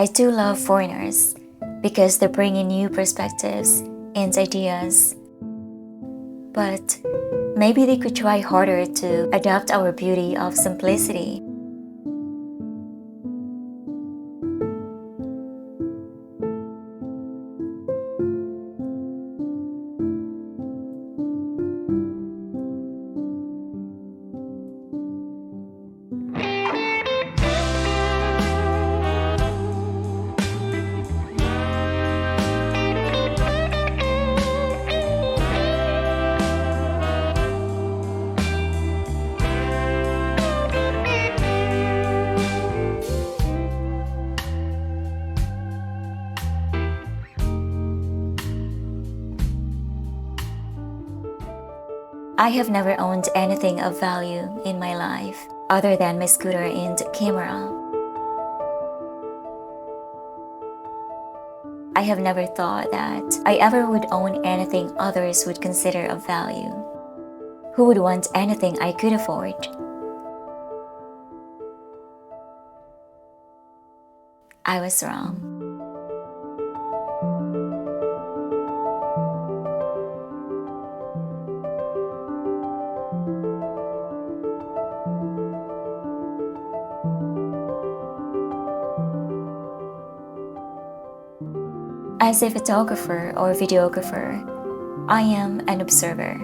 I do love foreigners because they bring in new perspectives and ideas. But maybe they could try harder to adapt our beauty of simplicity. I have never owned anything of value in my life other than my scooter and camera. I have never thought that I ever would own anything others would consider of value. Who would want anything I could afford? I was wrong. As a photographer or videographer, I am an observer.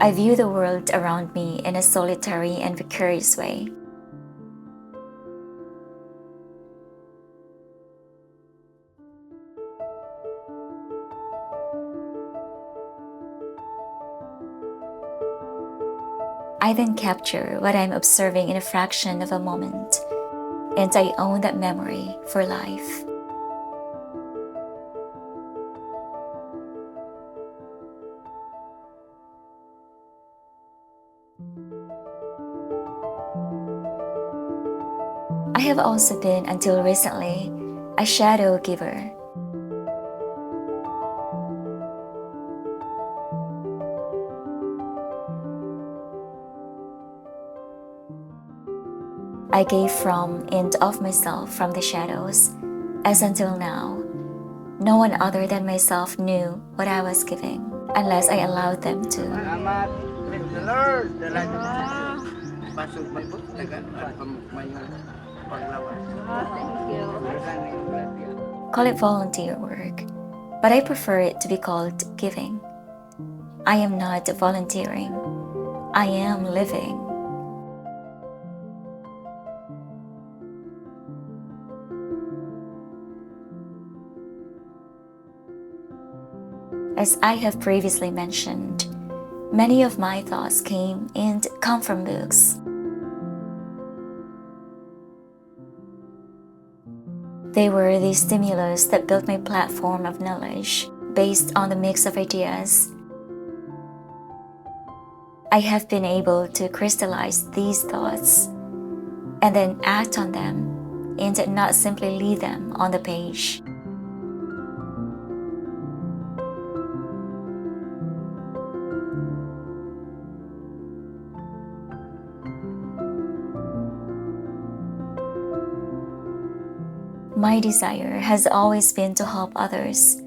I view the world around me in a solitary and vicarious way. I then capture what I'm observing in a fraction of a moment, and I own that memory for life. I have also been, until recently, a shadow giver. I gave from and of myself from the shadows, as until now, no one other than myself knew what I was giving, unless I allowed them to. Call it volunteer work, but I prefer it to be called giving. I am not volunteering. I am living. As I have previously mentioned, many of my thoughts came and come from books. They were the stimulus that built my platform of knowledge based on the mix of ideas. I have been able to crystallize these thoughts and then act on them and not simply leave them on the page. My desire has always been to help others,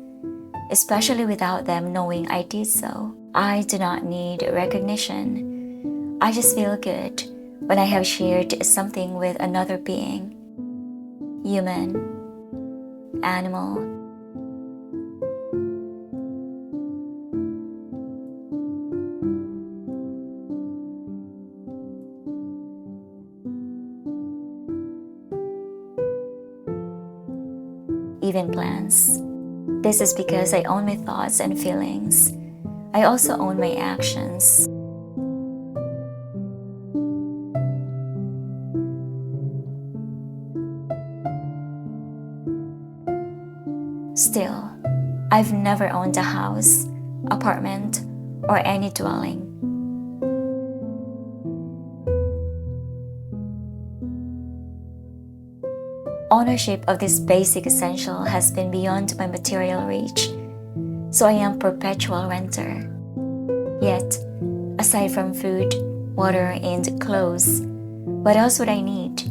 especially without them knowing I did so. I do not need recognition. I just feel good when I have shared something with another being, human, animal. Even plants. This is because I own my thoughts and feelings. I also own my actions. Still, I've never owned a house, apartment, or any dwelling. Ownership of this basic essential has been beyond my material reach, so I am perpetual renter. Yet, aside from food, water, and clothes. What else would I need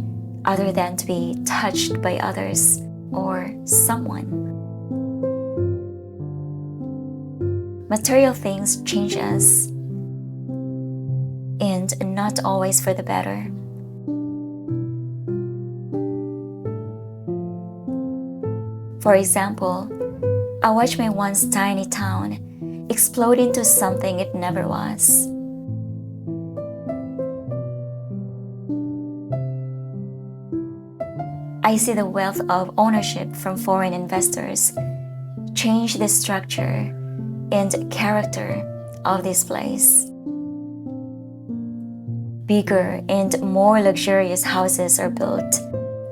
other than to be touched by others or someone? Material things change us, and not always for the better. For example, I watched my once tiny town explode into something it never was. I see the wealth of ownership from foreign investors change the structure and character of this place. Bigger and more luxurious houses are built,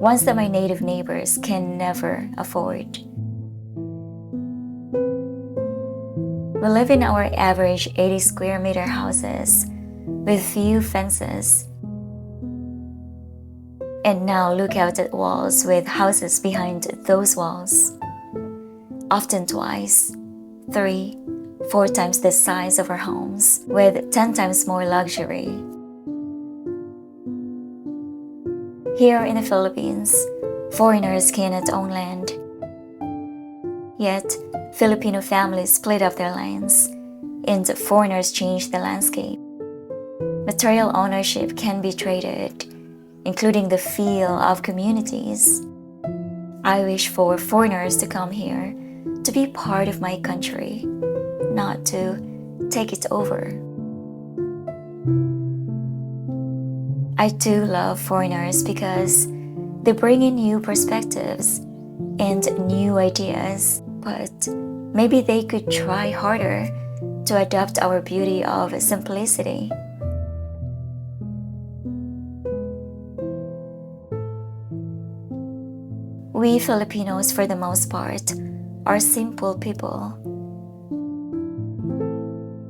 ones that my native neighbors can never afford. We live in our average 80 square meter houses with few fences. And now look out at walls with houses behind those walls. Often twice, 3, 4 times the size of our homes, with 10 times more luxury. Here in the Philippines, foreigners cannot own land. Yet, Filipino families split up their lands, and foreigners change the landscape. Material ownership can be traded, including the feel of communities. I wish for foreigners to come here to be part of my country, not to take it over. I do love foreigners because they bring in new perspectives and new ideas, but maybe they could try harder to adopt our beauty of simplicity. We Filipinos, for the most part, are simple people.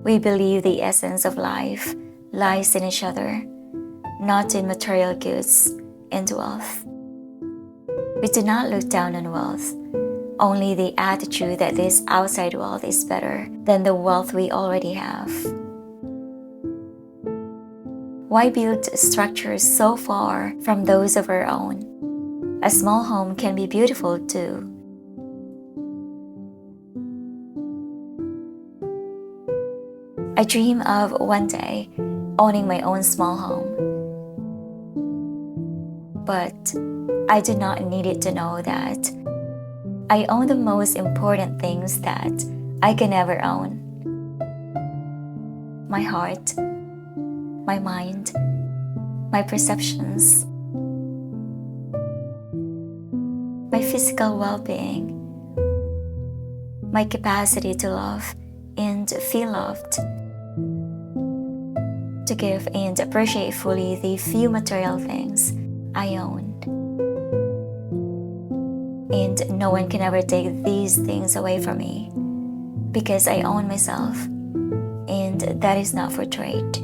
We believe the essence of life lies in each other, not in material goods and wealth. We do not look down on wealth, only the attitude that this outside wealth is better than the wealth we already have. Why build structures so far from those of our own? A small home can be beautiful too. I dream of one day owning my own small home. But I do not need it to know that I own the most important things that I can ever own. My heart, my mind, my perceptions, my physical well-being, my capacity to love and feel loved, to give and appreciate fully the few material things I own. And no one can ever take these things away from me because I own myself, and that is not for trade.